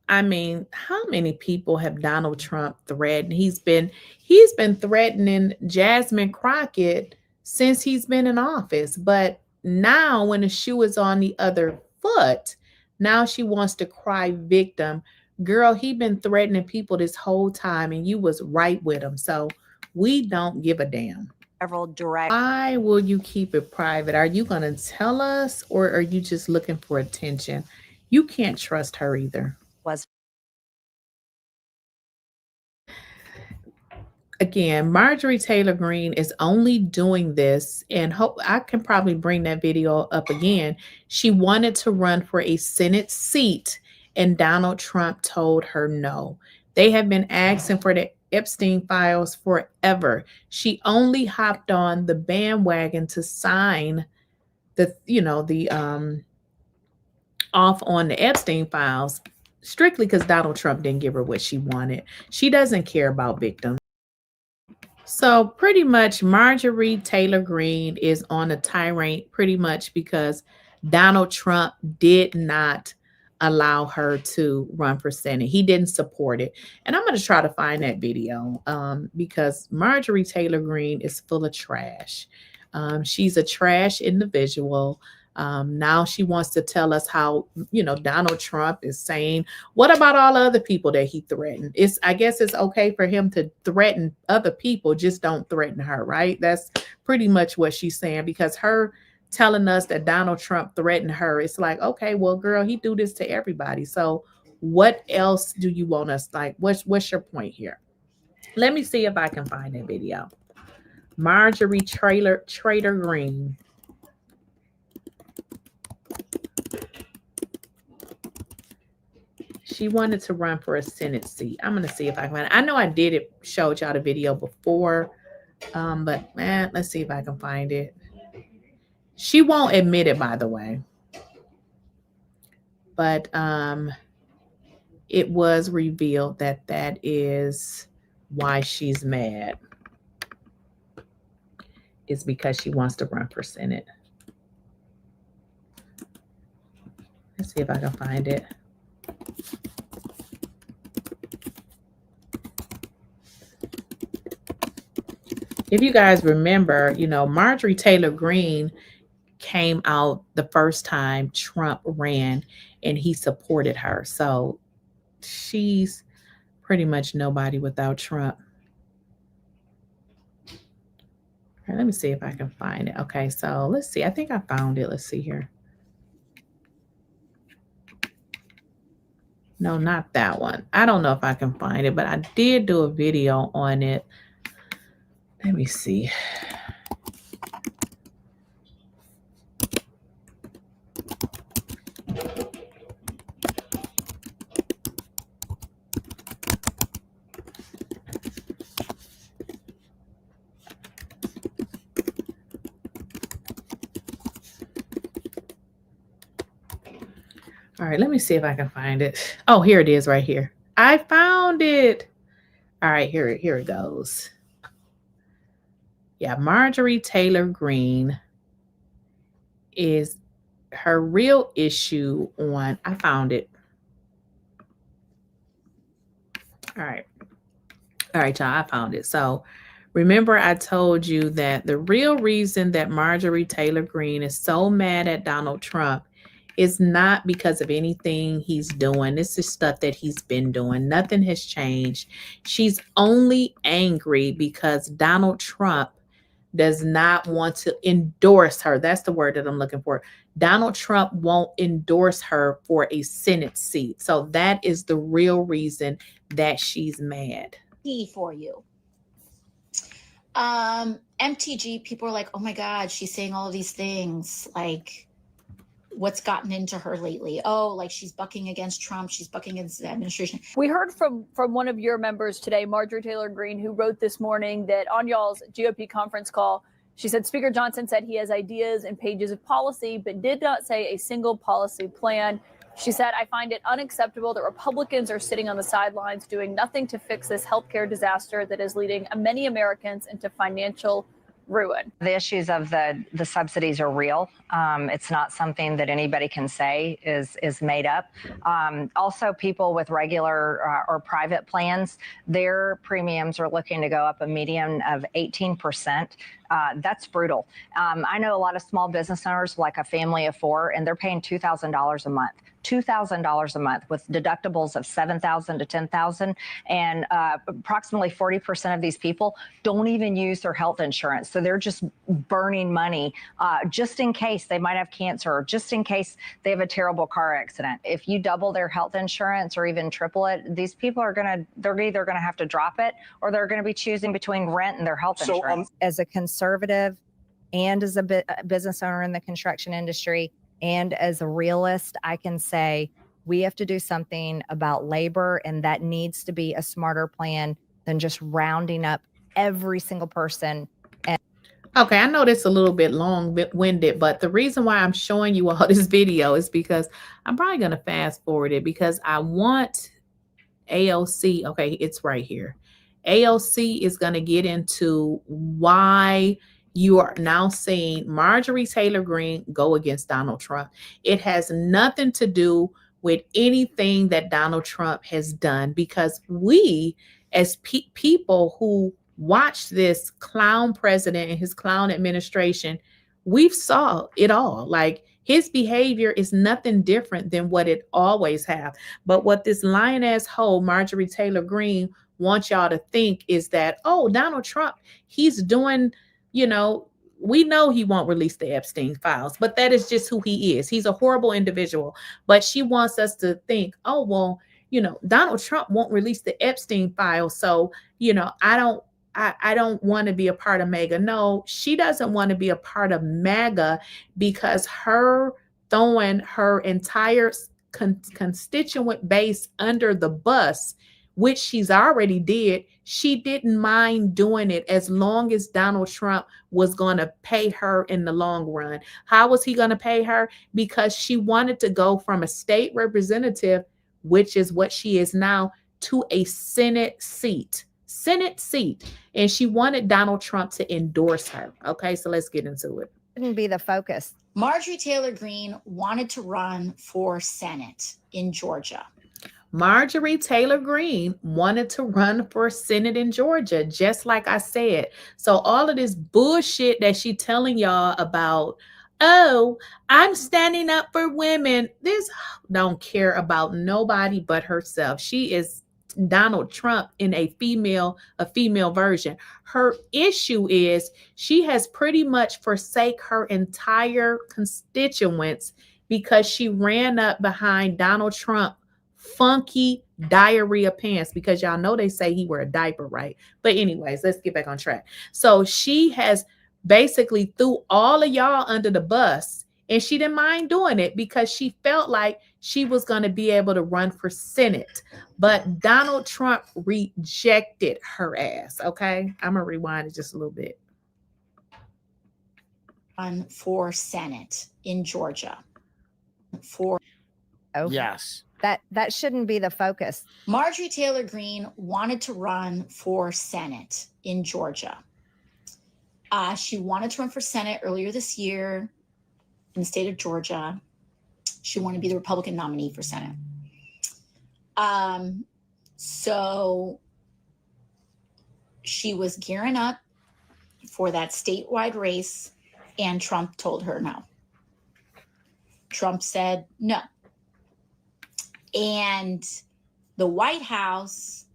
I mean, how many people have Donald Trump threatened? He's been threatening Jasmine Crockett since he's been in office. But now when the shoe is on the other foot, now she wants to cry victim. Girl, he been threatening people this whole time and you was right with him. So we don't give a damn. Why will you keep it private? Are you going to tell us or are you just looking for attention? You can't trust her either. Again, Marjorie Taylor Greene is only doing this, and hope I can probably bring that video up again. She wanted to run for a Senate seat, and Donald Trump told her no. They have been asking for the Epstein files forever. She only hopped on the bandwagon to sign off on the Epstein files strictly because Donald Trump didn't give her what she wanted. She doesn't care about victims. So pretty much Marjorie Taylor Greene is on a tirade pretty much because Donald Trump did not allow her to run for Senate. He didn't support it. And I'm going to try to find that video because Marjorie Taylor Greene is full of trash. She's a trash individual. Now she wants to tell us how, Donald Trump is saying, what about all the other people that he threatened? I guess it's okay for him to threaten other people, just don't threaten her, right? That's pretty much what she's saying, because her telling us that Donald Trump threatened her, it's like, okay, well, girl, he do this to everybody. So what else do you want us, like, what's your point here? Let me see if I can find that video. Marjorie Taylor Greene. She wanted to run for a Senate seat. I'm going to see if I can find it. I know I showed y'all the video before, but man, let's see if I can find it. She won't admit it, by the way. But it was revealed that is why she's mad. It's because she wants to run for Senate. Let's see if I can find it. If you guys remember, Marjorie Taylor Greene came out the first time Trump ran and he supported her. So she's pretty much nobody without Trump. All right, let me see if I can find it. Okay, so let's see. I think I found it. Let's see here. No, not that one. I don't know if I can find it, but I did do a video on it. Let me see. All right, let me see if I can find it. Oh, here it is right here. I found it. All right, here it goes. Yeah, Marjorie Taylor Greene is her real issue on, I found it. All right, y'all, I found it. So remember I told you that the real reason that Marjorie Taylor Greene is so mad at Donald Trump is not because of anything he's doing. This is stuff that he's been doing. Nothing has changed. She's only angry because Donald Trump does not want to endorse her. That's the word that I'm looking for. Donald Trump won't endorse her for a Senate seat. So that is the real reason that she's mad. For you. MTG, people are like, oh my God, she's saying all of these things. Like, what's gotten into her lately? Oh, like she's bucking against Trump. She's bucking against the administration. We heard from one of your members today, Marjorie Taylor Greene, who wrote this morning that on y'all's GOP conference call, she said Speaker Johnson said he has ideas and pages of policy, but did not say a single policy plan. She said, I find it unacceptable that Republicans are sitting on the sidelines doing nothing to fix this healthcare disaster that is leading many Americans into financial ruin. The issues of the subsidies are real. It's not something that anybody can say is made up. Also, people with regular or private plans, their premiums are looking to go up a median of 18%. That's brutal. I know a lot of small business owners, like a family of four, and they're paying $2,000 a month. $2,000 a month with deductibles of $7,000 to $10,000, and approximately 40% of these people don't even use their health insurance. So they're just burning money just in case they might have cancer, or just in case they have a terrible car accident. If you double their health insurance or even triple it, these people are they're either gonna have to drop it, or they're gonna be choosing between rent and their health insurance. As a conservative and as a business owner in the construction industry, and as a realist, I can say we have to do something about labor, and that needs to be a smarter plan than just rounding up every single person. Okay, I know this is a little bit long-winded, but the reason why I'm showing you all this video is because I'm probably going to fast forward it, because I want AOC. Okay, it's right here. AOC is going to get into why you are now seeing Marjorie Taylor Greene go against Donald Trump. It has nothing to do with anything that Donald Trump has done, because we, as people who watch this clown president and his clown administration, we've saw it all. Like, his behavior is nothing different than what it always have. But what this lying-ass hoe, Marjorie Taylor Greene, wants y'all to think is that, oh, Donald Trump, he's doing, you know, we know he won't release the Epstein files, but that is just who he is. He's a horrible individual. But she wants us to think, oh, well, you know, Donald Trump won't release the Epstein files. So, you know, I don't want to be a part of MAGA. No, she doesn't want to be a part of MAGA because her throwing her entire constituent base under the bus, which she's already did, she didn't mind doing it as long as Donald Trump was going to pay her in the long run. How was he going to pay her? Because she wanted to go from a state representative, which is what she is now, to a Senate seat. And she wanted Donald Trump to endorse her. Okay, so let's get into it. Shouldn't be the focus. Marjorie Taylor Greene wanted to run for Senate in Georgia. Marjorie Taylor Greene wanted to run for Senate in Georgia, just like I said. So all of this bullshit that she telling y'all about, oh, I'm standing up for women. This don't care about nobody but herself. She is Donald Trump in a female version. Her issue is she has pretty much forsake her entire constituents because she ran up behind Donald Trump funky diarrhea pants, because y'all know they say he wear a diaper, right? But anyways, let's get back on track. So she has basically threw all of y'all under the bus, and she didn't mind doing it because she felt like she was going to be able to run for Senate. But Donald Trump rejected her ass. Okay, I'm gonna rewind it just a little bit. Run for Senate in Georgia. Yes. That shouldn't be the focus. Marjorie Taylor Greene wanted to run for Senate in Georgia. She wanted to run for Senate earlier this year in the state of Georgia. She wanted to be the Republican nominee for Senate. So she was gearing up for that statewide race, and Trump told her no. Trump said no. And the White House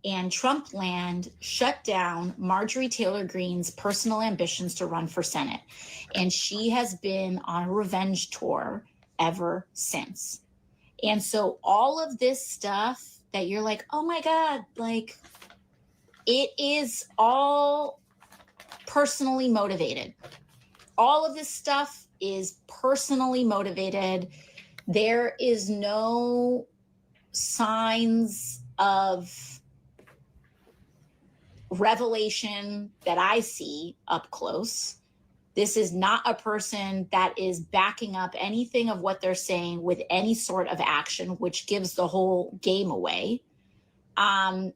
and Trump land shut down Marjorie Taylor Greene's personal ambitions to run for Senate. And she has been on a revenge tour ever since. And so all of this stuff that you're like, oh my God, like, it is all personally motivated. All of this stuff is personally motivated. There is no signs of revelation that I see up close. This is not a person that is backing up anything of what they're saying with any sort of action, which gives the whole game away.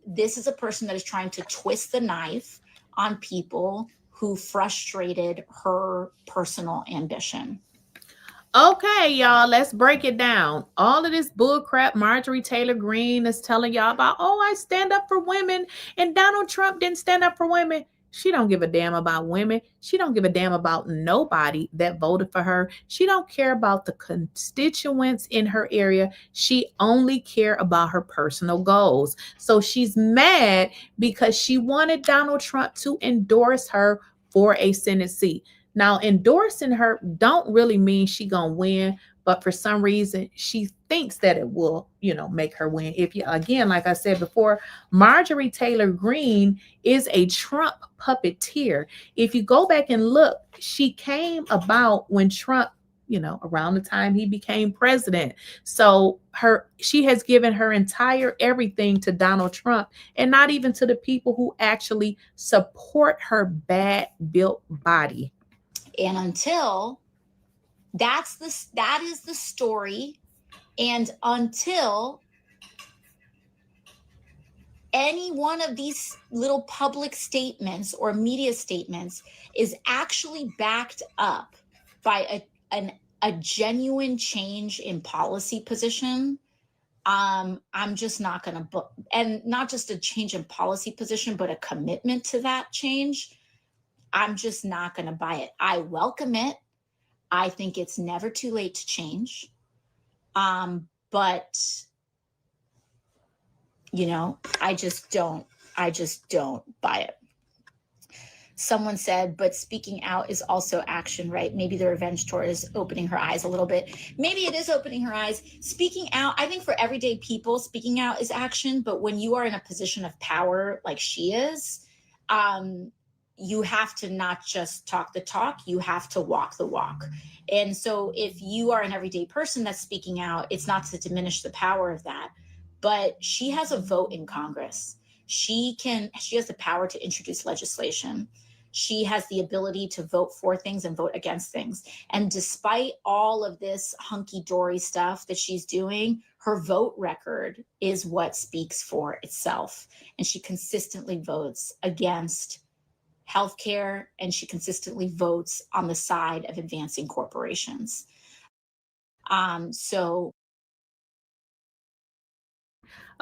This is a person that is trying to twist the knife on people who frustrated her personal ambition. Okay, y'all, let's break it down. All of this bullcrap Marjorie Taylor Greene is telling y'all about, oh, I stand up for women, and Donald Trump didn't stand up for women. She don't give a damn about women. She don't give a damn about nobody that voted for her. She don't care about the constituents in her area. She only care about her personal goals. So she's mad because she wanted Donald Trump to endorse her for a Senate seat. Now, endorsing her don't really mean she gonna win, but for some reason she thinks that it will, make her win. If you, again, like I said before, Marjorie Taylor Greene is a Trump puppeteer. If you go back and look, she came about when Trump, around the time he became president. So she has given her entire everything to Donald Trump, and not even to the people who actually support her bad built body. And until that is the story, and until any one of these little public statements or media statements is actually backed up by a genuine change in policy position, I'm just not going to, and not just a change in policy position, but a commitment to that change. I'm just not going to buy it. I welcome it. I think it's never too late to change. But I just don't buy it. Someone said, but speaking out is also action, right? Maybe the revenge tour is opening her eyes a little bit. Maybe it is opening her eyes. Speaking out, I think for everyday people, speaking out is action. But when you are in a position of power like she is, you have to not just talk the talk, you have to walk the walk. And so if you are an everyday person that's speaking out, it's not to diminish the power of that, but she has a vote in Congress. She has the power to introduce legislation. She has the ability to vote for things and vote against things. And despite all of this hunky-dory stuff that she's doing, her vote record is what speaks for itself. And she consistently votes against healthcare, and she consistently votes on the side of advancing corporations.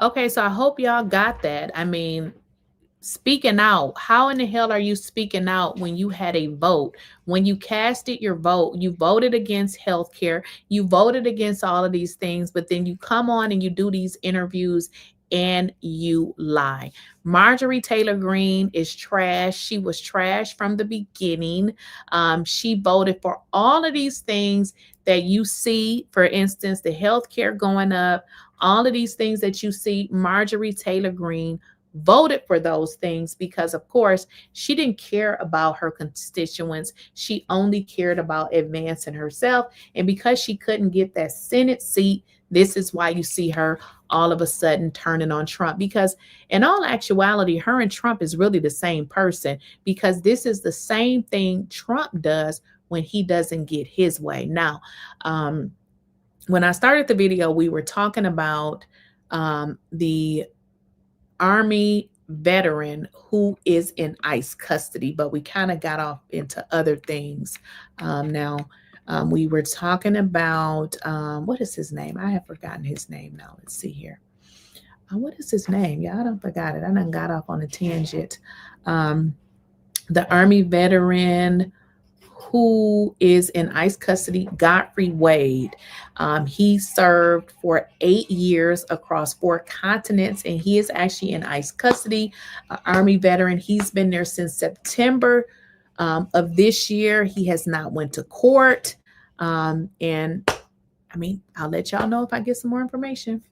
Okay, so I hope y'all got that. I mean, speaking out, how in the hell are you speaking out when you had a vote? When you casted your vote, you voted against healthcare, you voted against all of these things, but then you come on and you do these interviews and you lie. Marjorie Taylor Greene is trash. She was trash from the beginning. She voted for all of these things that you see, for instance, the healthcare going up, all of these things that you see. Marjorie Taylor Greene voted for those things because, of course, she didn't care about her constituents. She only cared about advancing herself. And because she couldn't get that Senate seat, this is why you see her all of a sudden turning on Trump, because in all actuality, her and Trump is really the same person, because this is the same thing Trump does when he doesn't get his way. Now, when I started the video, we were talking about the Army veteran who is in ICE custody, but we kind of got off into other things. We were talking about, what is his name? I have forgotten his name now. Let's see here. What is his name? Yeah, I don't forgot it. I done got off on a tangent. The Army veteran who is in ICE custody, Godfrey Wade. He served for 8 years across 4 continents, and he is actually in ICE custody, Army veteran. He's been there since September of this year. He has not went to court. And I mean, I'll let y'all know if I get some more information.